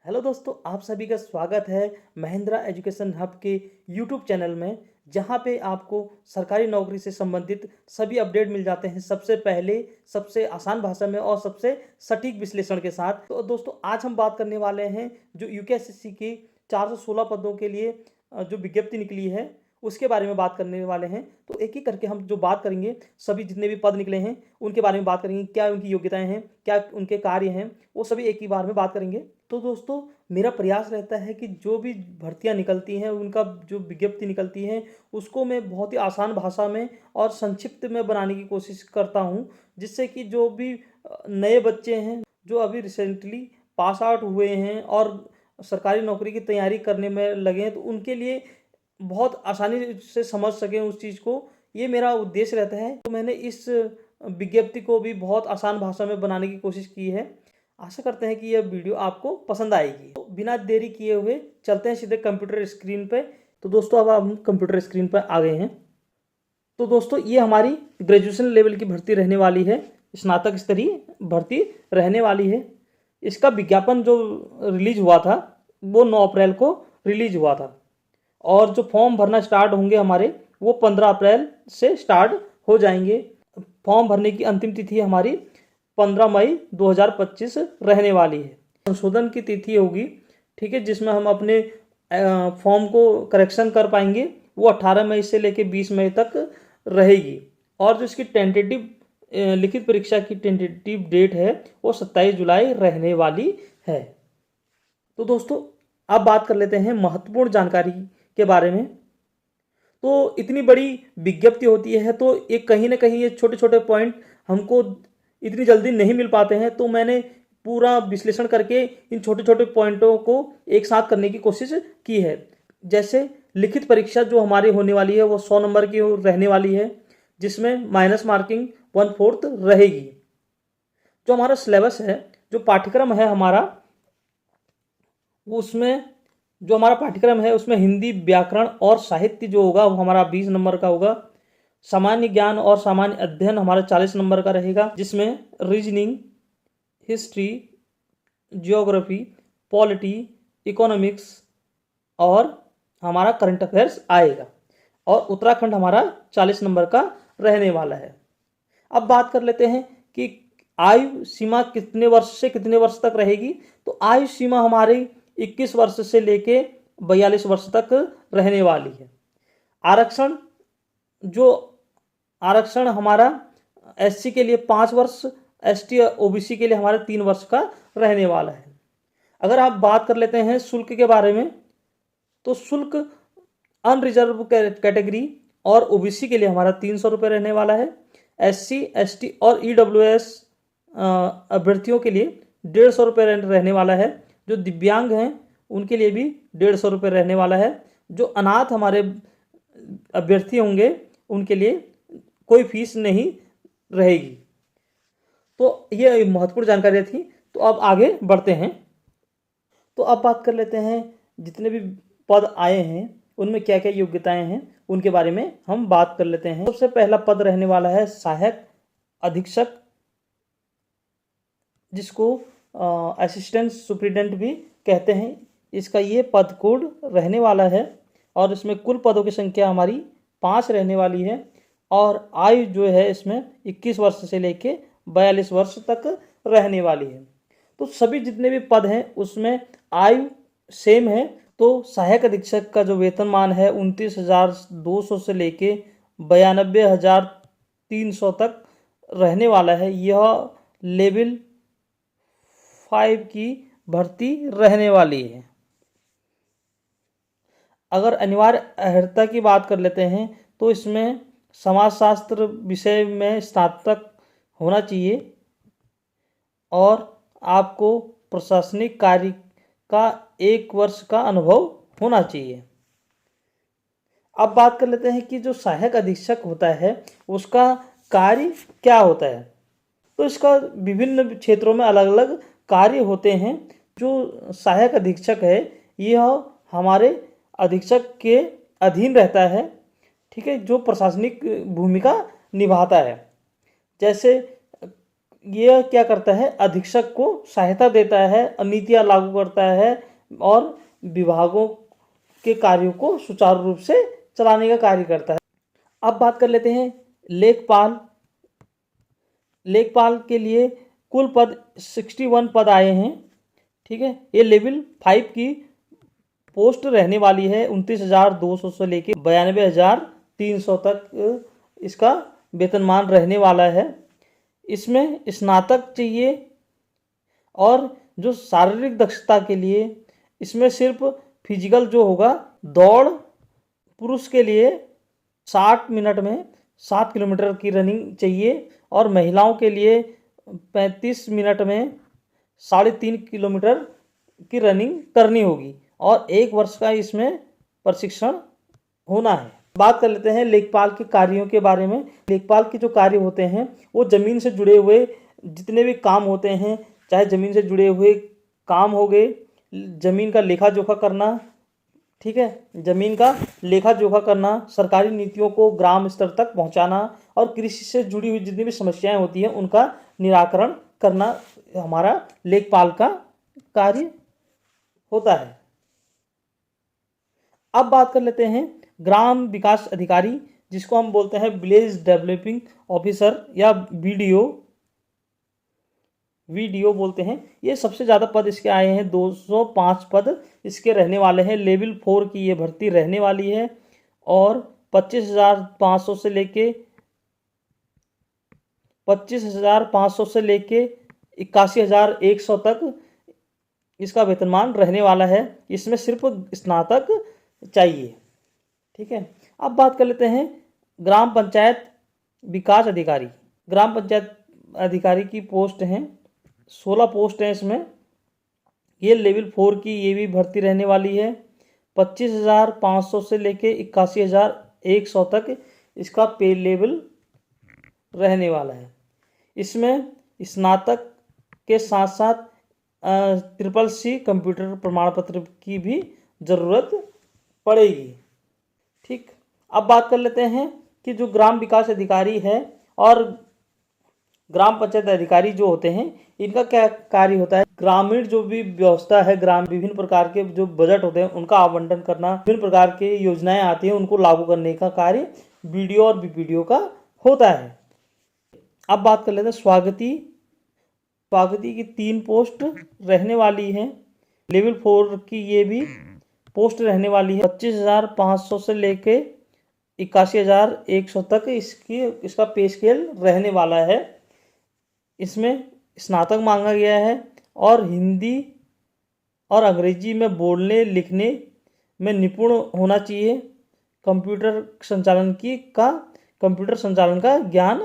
Hello दोस्तों, आप सभी का स्वागत है महिंद्रा एजुकेशन हब के यूट्यूब चैनल में, जहां पे आपको सरकारी नौकरी से संबंधित सभी अपडेट मिल जाते हैं सबसे पहले, सबसे आसान भाषा में और सबसे सटीक विश्लेषण के साथ। तो दोस्तों, आज हम बात करने वाले हैं जो यूकेएसएससी की 416 पदों के लिए जो विज्ञप्ति निकली है उसके बारे में बात करने वाले हैं। तो एक एक करके हम जो बात करेंगे, सभी जितने भी पद निकले हैं उनके बारे में बात करेंगे, क्या उनकी योग्यताएं हैं, क्या उनके कार्य हैं, वो सभी एक ही बार में बात करेंगे। तो दोस्तों, मेरा प्रयास रहता है कि जो भी भर्तियां निकलती हैं, उनका जो विज्ञप्ति निकलती है उसको मैं बहुत ही आसान भाषा में और संक्षिप्त में बनाने की कोशिश करता हूं, जिससे कि जो भी नए बच्चे हैं जो अभी रिसेंटली पास आउट हुए हैं और सरकारी नौकरी की तैयारी करने में लगे हैं, तो उनके लिए बहुत आसानी से समझ सकें उस चीज़ को, ये मेरा उद्देश्य रहता है। तो मैंने इस विज्ञप्ति को भी बहुत आसान भाषा में बनाने की कोशिश की है। आशा करते हैं कि यह वीडियो आपको पसंद आएगी। तो बिना देरी किए हुए चलते हैं सीधे कंप्यूटर स्क्रीन पे। तो दोस्तों, अब हम कंप्यूटर स्क्रीन पर आ गए हैं। तो दोस्तों, ये हमारी ग्रेजुएशन लेवल की भर्ती रहने वाली है, स्नातक स्तरीय भर्ती रहने वाली है। इसका विज्ञापन जो रिलीज हुआ था वो 9 अप्रैल को रिलीज हुआ था, और जो फॉर्म भरना स्टार्ट होंगे हमारे वो 15 अप्रैल से स्टार्ट हो जाएंगे। फॉर्म भरने की अंतिम तिथि हमारी 15 मई 2025 रहने वाली है। संशोधन की तिथि होगी, ठीक है, जिसमें हम अपने फॉर्म को करेक्शन कर पाएंगे, वो 18 मई से लेकर 20 मई तक रहेगी। और जो इसकी टेंटेटिव लिखित परीक्षा की टेंटेटिव डेट है वो 27 जुलाई रहने वाली है। तो दोस्तों, अब बात कर लेते हैं महत्वपूर्ण जानकारी के बारे में। तो इतनी बड़ी विज्ञप्ति होती है तो ये कहीं ना कहीं ये छोटे छोटे पॉइंट हमको इतनी जल्दी नहीं मिल पाते हैं, तो मैंने पूरा विश्लेषण करके इन छोटे छोटे पॉइंटों को एक साथ करने की कोशिश की है। जैसे लिखित परीक्षा जो हमारी होने वाली है वो 100 नंबर की रहने वाली है, जिसमें माइनस मार्किंग 1/4 रहेगी। जो हमारा सिलेबस है, जो पाठ्यक्रम है हमारा, उसमें जो हमारा पाठ्यक्रम है उसमें हिंदी, व्याकरण और साहित्य जो होगा वो हमारा 20 नंबर का होगा। सामान्य ज्ञान और सामान्य अध्ययन हमारा 40 नंबर का रहेगा, जिसमें reasoning, history, geography, polity, economics और हमारा करंट अफेयर्स आएगा। और उत्तराखंड हमारा 40 नंबर का रहने वाला है। अब बात कर लेते हैं कि आयु सीमा कितने वर्ष से कितने वर्ष तक रहेगी। तो आयु सीमा हमारी 21 वर्ष से लेके 42 वर्ष तक रहने वाली है। आरक्षण हमारा एससी के लिए 5 वर्ष, एसटी ओबीसी के लिए हमारे 3 वर्ष का रहने वाला है। अगर आप बात कर लेते हैं शुल्क के बारे में, तो शुल्क अनरिजर्व कैटेगरी और ओबीसी के लिए हमारा 300 रुपये रहने वाला है। एससी, एसटी और ईडब्ल्यूएस अभ्यर्थियों के लिए 150 रुपये रहने वाला है। जो दिव्यांग हैं उनके लिए भी 150 रुपये रहने वाला है। जो अनाथ हमारे अभ्यर्थी होंगे उनके लिए कोई फीस नहीं रहेगी। तो ये महत्वपूर्ण जानकारी थी। तो अब आगे बढ़ते हैं। तो अब बात कर लेते हैं जितने भी पद आए हैं उनमें क्या क्या योग्यताएं हैं उनके बारे में हम बात कर लेते हैं। सबसे पहला पद रहने वाला है सहायक अधीक्षक, जिसको असिस्टेंट सुप्रिटेंडेंट भी कहते हैं। इसका ये पद कोड रहने वाला है, और इसमें कुल पदों की संख्या हमारी 5 रहने वाली है। और आयु जो है इसमें 21 वर्ष से लेके 42 वर्ष तक रहने वाली है। तो सभी जितने भी पद हैं उसमें आयु सेम है। तो सहायक अधीक्षक का जो वेतनमान है 29,200 से लेके 92,300 तक रहने वाला है। यह लेवल 5 की भर्ती रहने वाली है। अगर अनिवार्य अर्हता की बात कर लेते हैं तो इसमें समाजशास्त्र विषय में स्नातक होना चाहिए, और आपको प्रशासनिक कार्य का 1 वर्ष का अनुभव होना चाहिए। अब बात कर लेते हैं कि जो सहायक अधीक्षक होता है उसका कार्य क्या होता है। तो इसका विभिन्न क्षेत्रों में अलग अलग कार्य होते हैं। जो सहायक अधीक्षक है यह हमारे अधीक्षक के अधीन रहता है, ठीक है, जो प्रशासनिक भूमिका निभाता है। जैसे ये क्या करता है, अधीक्षक को सहायता देता है, नीतियाँ लागू करता है और विभागों के कार्यों को सुचारू रूप से चलाने का कार्य करता है। अब बात कर लेते हैं लेखपाल। लेखपाल के लिए कुल पद 61 पद आए हैं। ठीक है, ये लेवल 5 की पोस्ट रहने वाली है। 29,200 से लेके 92,300 तक इसका वेतनमान रहने वाला है। इसमें स्नातक चाहिए और जो शारीरिक दक्षता के लिए इसमें सिर्फ फिजिकल जो होगा, दौड़ पुरुष के लिए 60 मिनट में 7 किलोमीटर की रनिंग चाहिए और महिलाओं के लिए 35 मिनट में 3.5 किलोमीटर की रनिंग करनी होगी और 1 वर्ष का इसमें प्रशिक्षण होना है। बात कर लेते हैं लेखपाल के कार्यों के बारे में। लेखपाल के जो कार्य होते हैं वो ज़मीन से जुड़े हुए जितने भी काम होते हैं, चाहे ज़मीन से जुड़े हुए काम हो गए, ज़मीन का लेखा जोखा करना, ठीक है, ज़मीन का लेखा जोखा करना, सरकारी नीतियों को ग्राम स्तर तक पहुंचाना और कृषि से जुड़ी हुई जितनी भी समस्याएं होती हैं उनका निराकरण करना हमारा लेखपाल का कार्य होता है। अब बात कर लेते हैं ग्राम विकास अधिकारी, जिसको हम बोलते हैं विलेज डेवलपिंग ऑफिसर या वीडीओ बोलते हैं। ये सबसे ज़्यादा पद इसके आए हैं, 205 पद इसके रहने वाले हैं। लेवल 4 की ये भर्ती रहने वाली है और 25,500 से लेके 81,100 तक इसका वेतनमान रहने वाला है। इसमें सिर्फ स्नातक चाहिए। ठीक है, अब बात कर लेते हैं ग्राम पंचायत विकास अधिकारी। ग्राम पंचायत अधिकारी की पोस्ट हैं, 16 पोस्ट हैं इसमें। ये लेवल 4 की ये भी भर्ती रहने वाली है। 25,500 से लेके 81,100 तक इसका पे लेवल रहने वाला है। इसमें स्नातक के साथ साथ CCC कंप्यूटर प्रमाण पत्र की भी ज़रूरत पड़ेगी। ठीक, अब बात कर लेते हैं कि जो ग्राम विकास अधिकारी है और ग्राम पंचायत अधिकारी जो होते हैं इनका क्या कार्य होता है। ग्रामीण जो भी व्यवस्था है, ग्राम विभिन्न प्रकार के जो बजट होते हैं उनका आवंटन करना, विभिन्न प्रकार की योजनाएं आती हैं उनको लागू करने का कार्य बीडीओ और बीपीडीओ का होता है। अब बात कर लेते हैं स्वागती की 3 पोस्ट रहने वाली है। लेवल 4 की ये भी पोस्ट रहने वाली है। 25,500 से लेके 81,100 तक इसका पे स्केल रहने वाला है। इसमें स्नातक मांगा गया है और हिंदी और अंग्रेजी में बोलने लिखने में निपुण होना चाहिए। कंप्यूटर संचालन का ज्ञान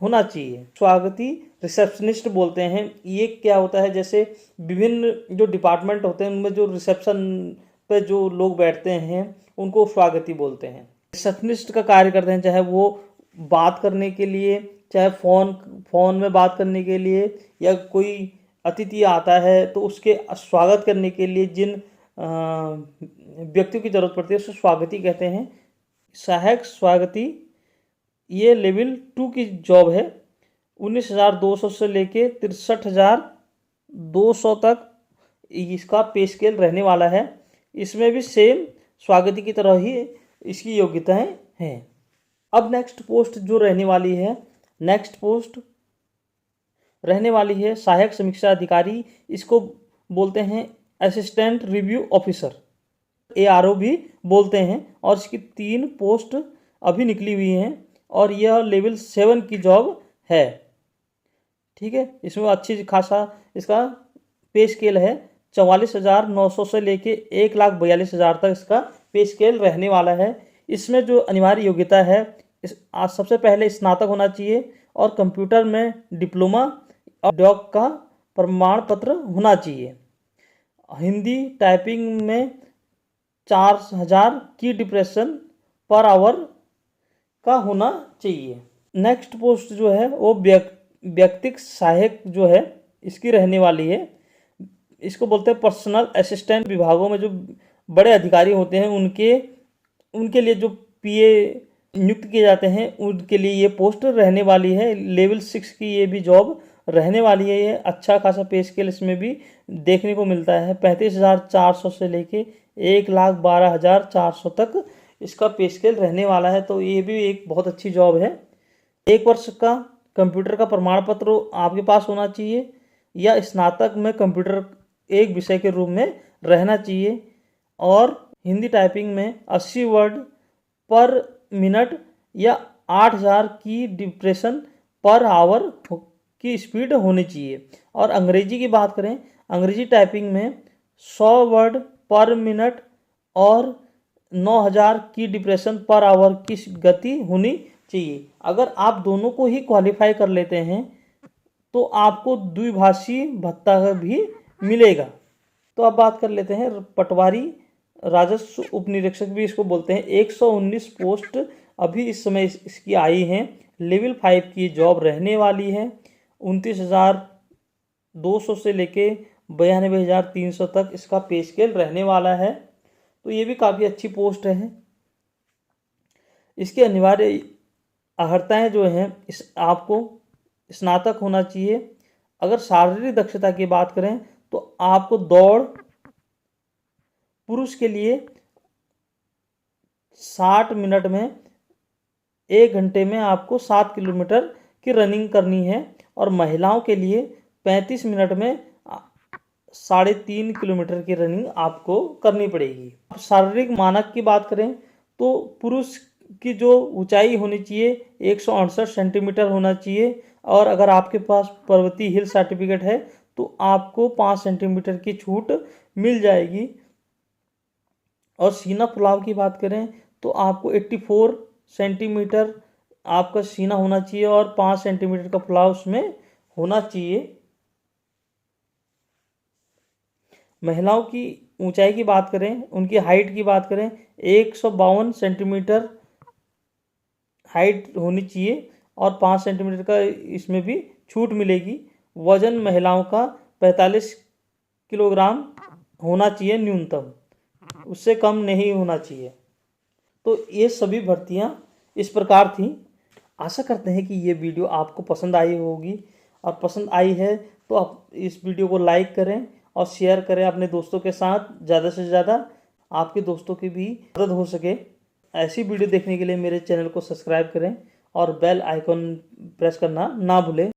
होना चाहिए। स्वागती रिसेप्शनिस्ट बोलते हैं। ये क्या होता है, जैसे विभिन्न जो डिपार्टमेंट होते हैं उनमें जो रिसेप्शन पे जो लोग बैठते हैं उनको स्वागती बोलते हैं। रिसेप्शनिस्ट का कार्य करते हैं, चाहे वो बात करने के लिए, चाहे फ़ोन में बात करने के लिए, या कोई अतिथि आता है तो उसके स्वागत करने के लिए जिन व्यक्तियों की ज़रूरत पड़ती है उसको स्वागती कहते हैं। सहायक स्वागती ये लेवल 2 की जॉब है। 19,200 से लेके 63,200 तक इसका पे स्केल रहने वाला है। इसमें भी सेम स्वागती की तरह ही इसकी योग्यताएं हैं। अब नेक्स्ट पोस्ट जो रहने वाली है, नेक्स्ट पोस्ट रहने वाली है सहायक समीक्षा अधिकारी। इसको बोलते हैं असिस्टेंट रिव्यू ऑफिसर, ARO भी बोलते हैं। और इसकी 3 पोस्ट अभी निकली हुई हैं और यह लेवल 7 की जॉब है। ठीक है, इसमें अच्छी खासा इसका पे स्केल है। 44,900 से लेके 1,42,000 तक इसका पे स्केल रहने वाला है। इसमें जो अनिवार्य योग्यता है, सबसे पहले स्नातक होना चाहिए और कंप्यूटर में डिप्लोमा और डॉक का प्रमाण पत्र होना चाहिए। हिंदी टाइपिंग में 4,000 की डिप्रेशन पर आवर का होना चाहिए। नेक्स्ट पोस्ट जो है वो व्यक्तिक सहायक जो है इसकी रहने वाली है। इसको बोलते हैं पर्सनल असिस्टेंट। विभागों में जो बड़े अधिकारी होते हैं उनके लिए जो PA नियुक्त किए जाते हैं उनके लिए ये पोस्ट रहने वाली है। लेवल 6 की ये भी जॉब रहने वाली है। ये अच्छा खासा पे स्केल इसमें भी देखने को मिलता है। 35,400 से लेके 1,12,400 तक इसका पे स्केल रहने वाला है। तो ये भी एक बहुत अच्छी जॉब है। 1 वर्ष का कंप्यूटर का प्रमाण पत्र आपके पास होना चाहिए या स्नातक में कंप्यूटर एक विषय के रूप में रहना चाहिए और हिंदी टाइपिंग में 80 वर्ड पर मिनट या 8,000 की डिप्रेशन पर आवर की स्पीड होनी चाहिए। और अंग्रेजी की बात करें, अंग्रेजी टाइपिंग में 100 वर्ड पर मिनट और 9,000 की डिप्रेशन पर आवर की गति होनी चाहिए। अगर आप दोनों को ही क्वालिफाई कर लेते हैं तो आपको द्विभाषी भत्ता भी मिलेगा। तो अब बात कर लेते हैं पटवारी राजस्व उप निरीक्षक भी इसको बोलते हैं। 119 पोस्ट अभी इस समय इसकी आई हैं। लेवल 5 की जॉब रहने वाली है। 29,200 से लेके 92,300 तक इसका पे स्केल रहने वाला है। तो ये भी काफ़ी अच्छी पोस्ट है। इसके अनिवार्य अर्हताएँ जो हैं, इस आपको स्नातक होना चाहिए। अगर शारीरिक दक्षता की बात करें तो आपको दौड़ पुरुष के लिए 60 मिनट में 1 घंटे में आपको 7 किलोमीटर की रनिंग करनी है और महिलाओं के लिए 35 मिनट में 3.5 किलोमीटर की रनिंग आपको करनी पड़ेगी। शारीरिक मानक की बात करें तो पुरुष की जो ऊंचाई होनी चाहिए 168 सेंटीमीटर होना चाहिए और अगर आपके पास पर्वतीय हिल सर्टिफिकेट है तो आपको 5 सेंटीमीटर की छूट मिल जाएगी। और सीना फुलाव की बात करें तो आपको 84 सेंटीमीटर आपका सीना होना चाहिए और 5 सेंटीमीटर का फुलाव उसमें होना चाहिए। महिलाओं की ऊंचाई की बात करें, उनकी हाइट की बात करें, 152 सेंटीमीटर हाइट होनी चाहिए और 5 सेंटीमीटर का इसमें भी छूट मिलेगी। वजन महिलाओं का 45 किलोग्राम होना चाहिए न्यूनतम, उससे कम नहीं होना चाहिए। तो ये सभी भर्तियां इस प्रकार थी। आशा करते हैं कि ये वीडियो आपको पसंद आई होगी और पसंद आई है तो आप इस वीडियो को लाइक करें और शेयर करें अपने दोस्तों के साथ। ज़्यादा से ज़्यादा आपके दोस्तों की भी मदद हो सके। ऐसी वीडियो देखने के लिए मेरे चैनल को सब्सक्राइब करें और बेल आइकन प्रेस करना ना भूलें।